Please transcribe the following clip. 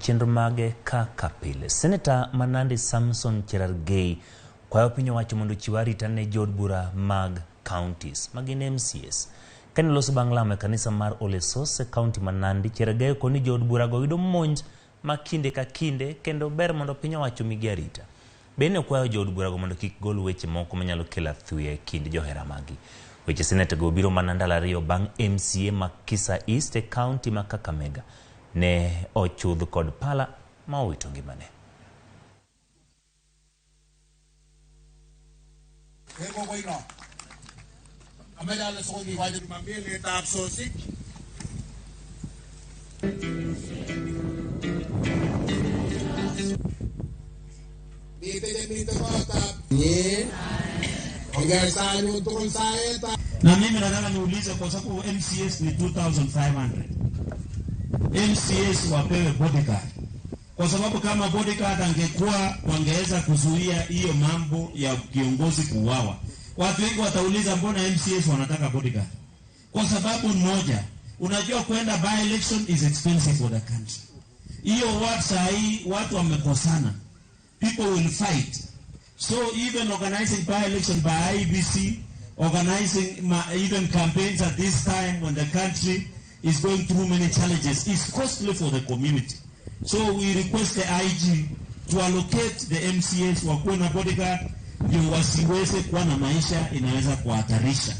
chenro mage kaka pile. Senator Manandi Samson Cherargei kwayo piny owacho mondo chiw arita ne jood bura mag counties magin MCAs. Kane loso bang' lamo e kanisa mar Ole Sose County Manandi, Cherargei koni jood bura go yudo monj ma kinde ka kinde kendo ber mondo piny owacho migi arita. Bende kwayo jood bura go mondo kik gol weche moko manyalo kelo athuye kind johera magi. Weche Senate go biro mana ndalo ariyo bang' MCA ma Kisa East e County ma Kakamega ne ochudh kod pala ma owito ngimane. Na mimi nataka niulize kwa sababu MCS ni 2,500. MCS wapewe bodyguard. Kwa sababu kama bodyguard angekuwa wangeweza kuzuia hiyo mambo ya kiongozi kuuawa. Watu wengi watauliza mbona MCS wanataka bodyguard? Kwa sababu moja, unajua kwenda by election is expensive for the country. Hiyo watu wamekosana. People will fight. So even organizing by election by IBC, organizing even campaigns at this time when the country is going through many challenges is costly for the community. So we request the IG to allocate the MCAs wakuwe na bodyguard ndio wasiweze kuwa na maisha inaweza kuhatarisha.